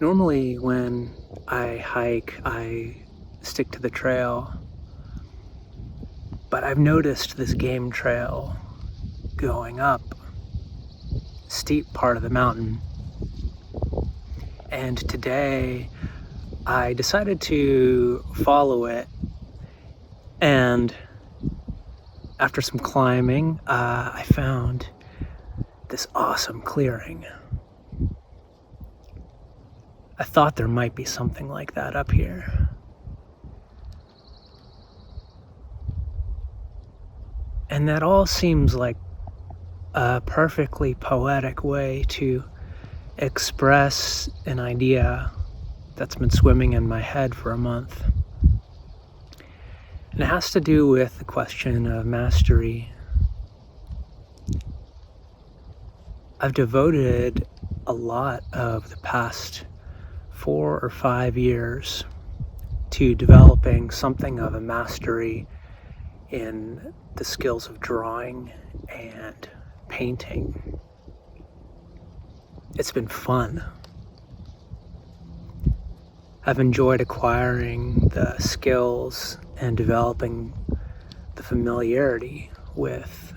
Normally, when I hike, I stick to the trail, but I've noticed this game trail going up a steep part of the mountain. And today, I decided to follow it, and after some climbing, I found this awesome clearing. I thought there might be something like that up here. And that all seems like a perfectly poetic way to express an idea that's been swimming in my head for a month. And it has to do with the question of mastery. I've devoted a lot of the past 4 or 5 years to developing something of a mastery in the skills of drawing and painting. It's been fun. I've enjoyed acquiring the skills and developing the familiarity with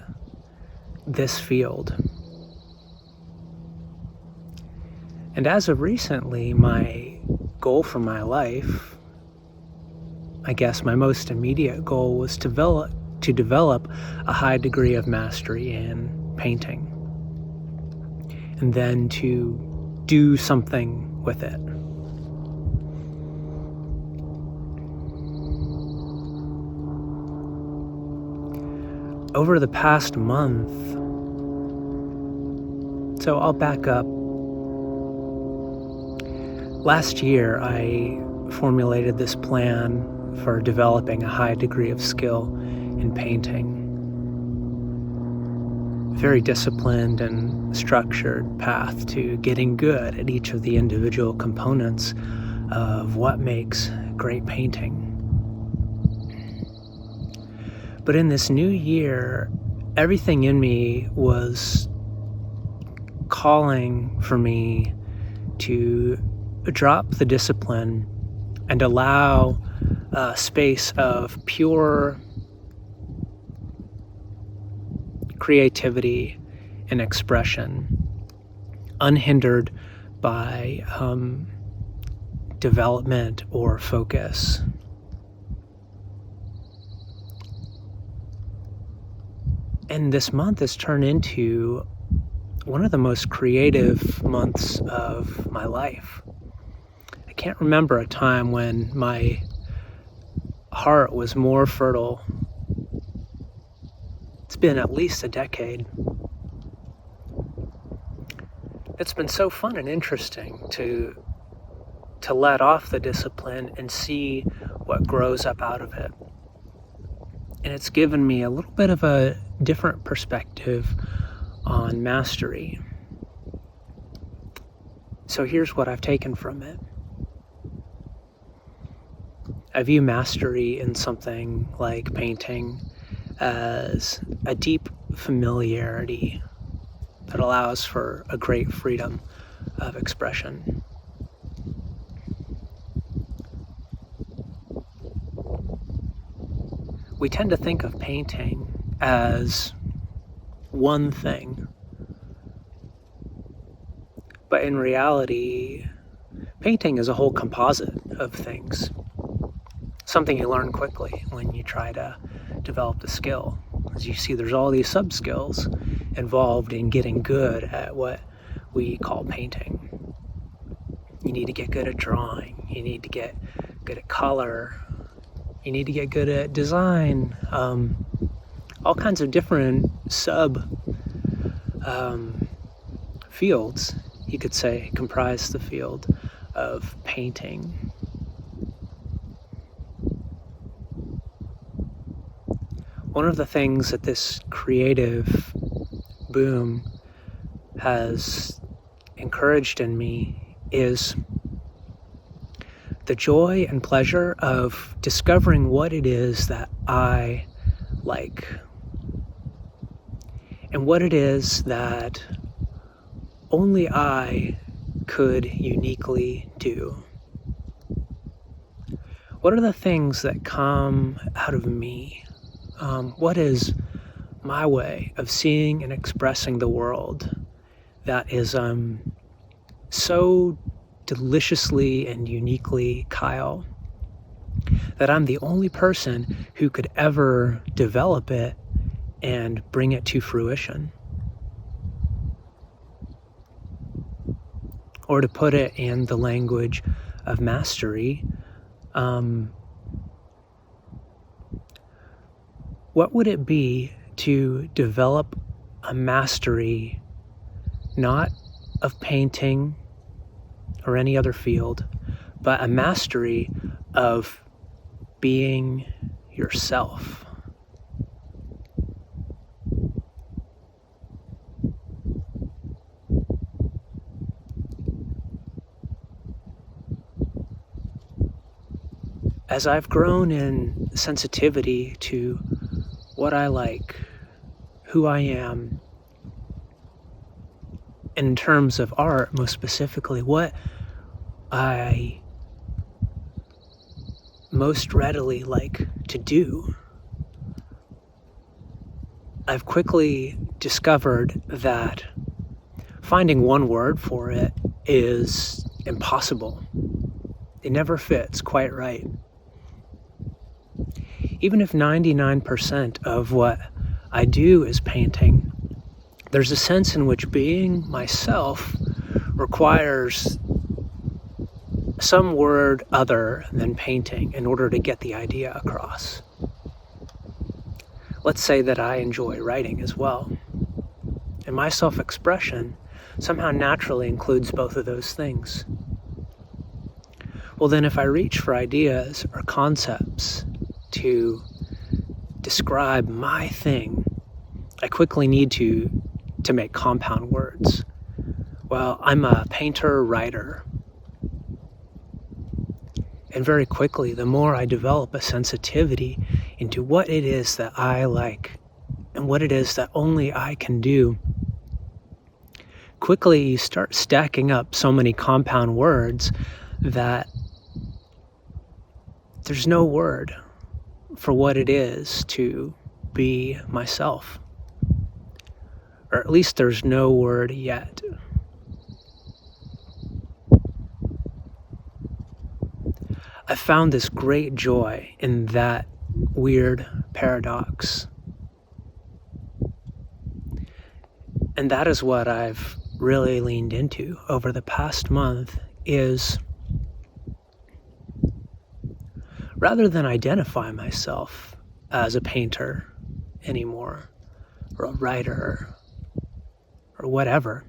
this field. And as of recently, my goal for my life, I guess my most immediate goal, was to develop a high degree of mastery in painting, and then to do something with it. Over the past month, so I'll back up. Last year, I formulated this plan for developing a high degree of skill in painting. A very disciplined and structured path to getting good at each of the individual components of what makes great painting. But in this new year, everything in me was calling for me to drop the discipline and allow a space of pure creativity and expression, unhindered by development or focus. And this month has turned into one of the most creative months of my life. I can't remember a time when my heart was more fertile. It's been at least a decade. It's been so fun and interesting to let off the discipline and see what grows up out of it. And it's given me a little bit of a different perspective on mastery. So here's what I've taken from it. I view mastery in something like painting as a deep familiarity that allows for a great freedom of expression. We tend to think of painting as one thing, but in reality, painting is a whole composite of things. Something you learn quickly when you try to develop the skill. As you see, there's all these sub-skills involved in getting good at what we call painting. You need to get good at drawing. You need to get good at color. You need to get good at design. All kinds of different fields, you could say, comprise the field of painting. One of the things that this creative boom has encouraged in me is the joy and pleasure of discovering what it is that I like, and what it is that only I could uniquely do? What are the things that come out of me? What is my way of seeing and expressing the world that is so deliciously and uniquely Kyle, that I'm the only person who could ever develop it and bring it to fruition? Or to put it in the language of mastery, what would it be to develop a mastery not of painting or any other field, but a mastery of being yourself? As I've grown in sensitivity to what I like, who I am, in terms of art, most specifically, what I most readily like to do, I've quickly discovered that finding one word for it is impossible. It never fits quite right. Even if 99% of what I do is painting, there's a sense in which being myself requires some word other than painting in order to get the idea across. Let's say that I enjoy writing as well, and my self-expression somehow naturally includes both of those things. Well, then if I reach for ideas or concepts to describe my thing, I quickly need to make compound words. Well, I'm a painter-writer. And very quickly, the more I develop a sensitivity into what it is that I like and what it is that only I can do, quickly you start stacking up so many compound words that there's no word for what it is to be myself. Or at least there's no word yet. I found this great joy in that weird paradox. And that is what I've really leaned into over the past month, is rather than identify myself as a painter anymore, or a writer, or whatever,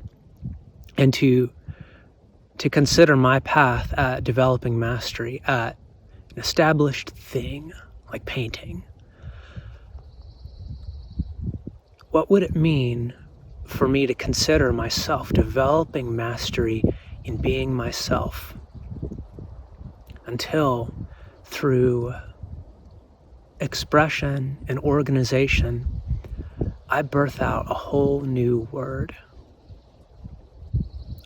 and to consider my path at developing mastery at an established thing like painting. What would it mean for me to consider myself developing mastery in being myself until, through expression and organization, I birth out a whole new word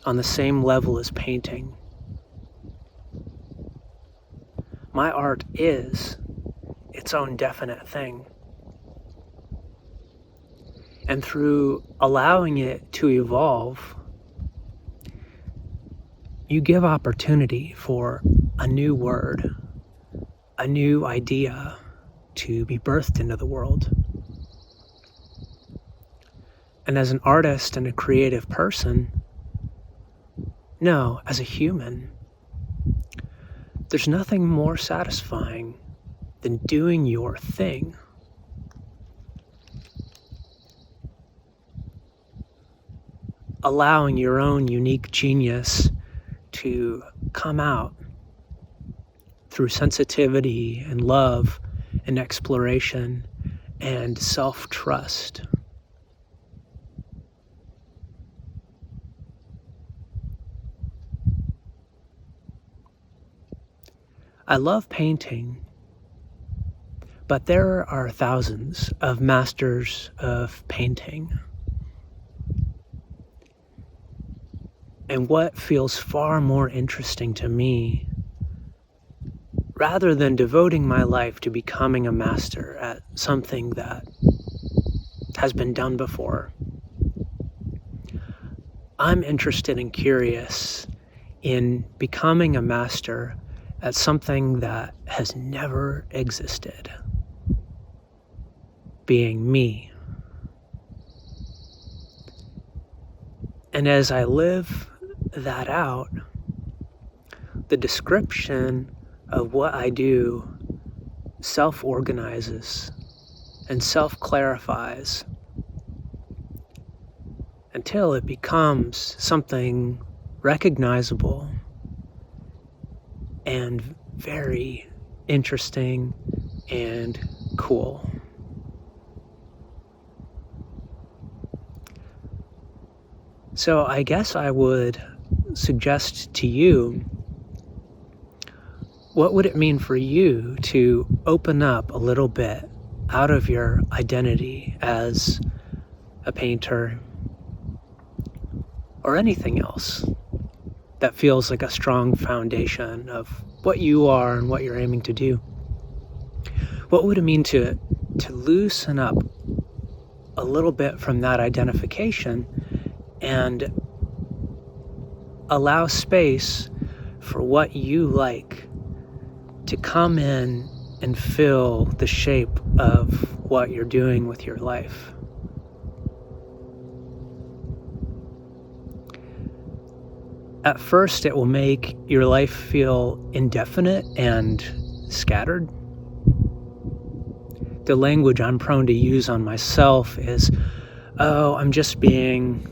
on the same level as painting? My art is its own definite thing. And through allowing it to evolve, you give opportunity for a new word, a new idea to be birthed into the world. And as an artist and a creative person, no, as a human, there's nothing more satisfying than doing your thing. Allowing your own unique genius to come out through sensitivity and love and exploration and self-trust. I love painting, but there are thousands of masters of painting. And what feels far more interesting to me, rather than devoting my life to becoming a master at something that has been done before, I'm interested and curious in becoming a master at something that has never existed, being me. And as I live that out, the description of what I do self-organizes and self-clarifies until it becomes something recognizable and very interesting and cool. So I guess I would suggest to you, what would it mean for you to open up a little bit out of your identity as a painter or anything else that feels like a strong foundation of what you are and what you're aiming to do? What would it mean to loosen up a little bit from that identification and allow space for what you like to come in and fill the shape of what you're doing with your life? At first, it will make your life feel indefinite and scattered. The language I'm prone to use on myself is, oh, I'm just being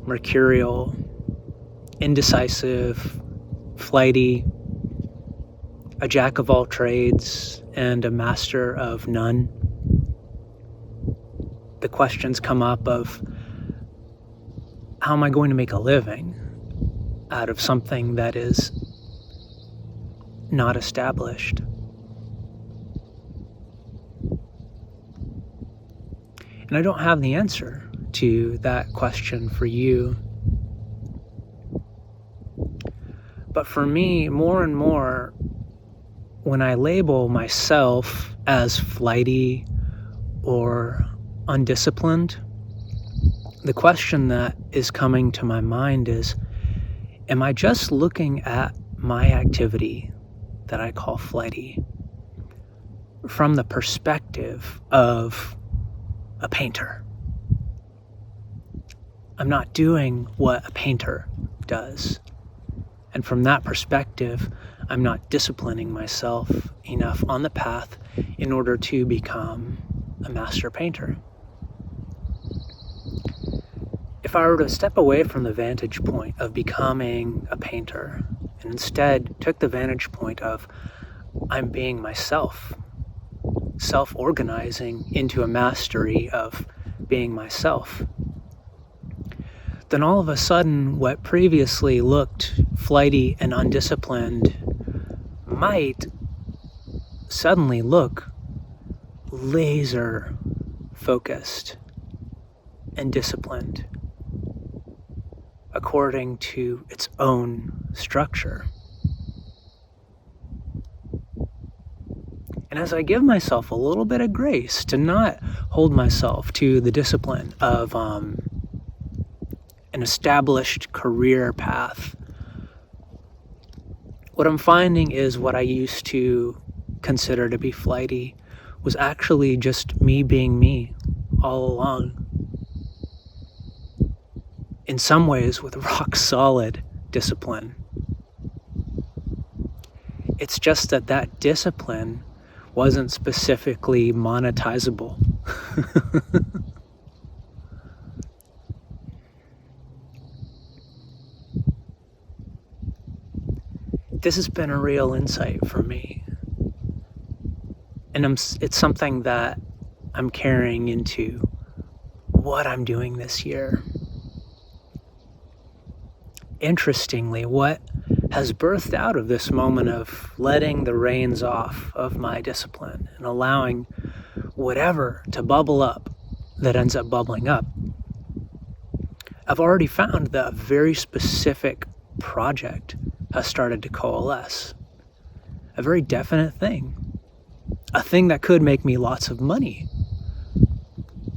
mercurial, indecisive, flighty, a jack of all trades and a master of none. The questions come up of, how am I going to make a living out of something that is not established? And I don't have the answer to that question for you. But for me, more and more, when I label myself as flighty or undisciplined, the question that is coming to my mind is, am I just looking at my activity that I call flighty from the perspective of a painter? I'm not doing what a painter does. And from that perspective, I'm not disciplining myself enough on the path in order to become a master painter. If I were to step away from the vantage point of becoming a painter and instead took the vantage point of I'm being myself, self-organizing into a mastery of being myself, then all of a sudden what previously looked flighty and undisciplined might suddenly look laser focused and disciplined according to its own structure. And as I give myself a little bit of grace to not hold myself to the discipline of an established career path, what I'm finding is what I used to consider to be flighty was actually just me being me all along. In some ways with rock solid discipline. It's just that discipline wasn't specifically monetizable. This has been a real insight for me. And it's something that I'm carrying into what I'm doing this year. Interestingly, what has birthed out of this moment of letting the reins off of my discipline and allowing whatever to bubble up that ends up bubbling up I've already found that a very specific project has started to coalesce. A very definite thing. A thing that could make me lots of money.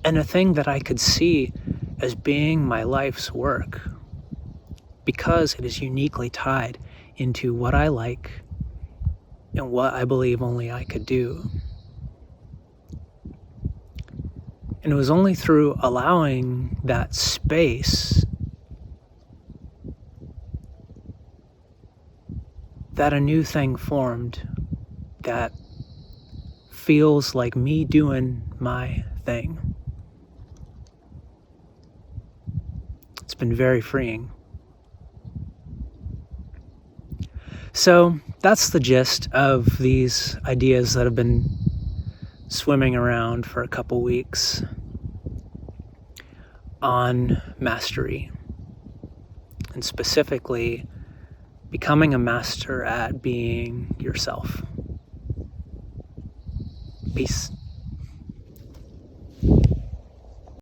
And a thing that I could see as being my life's work, because it is uniquely tied into what I like and what I believe only I could do. And it was only through allowing that space that a new thing formed that feels like me doing my thing. It's been very freeing. So that's the gist of these ideas that have been swimming around for a couple weeks on mastery, and specifically becoming a master at being yourself. Peace.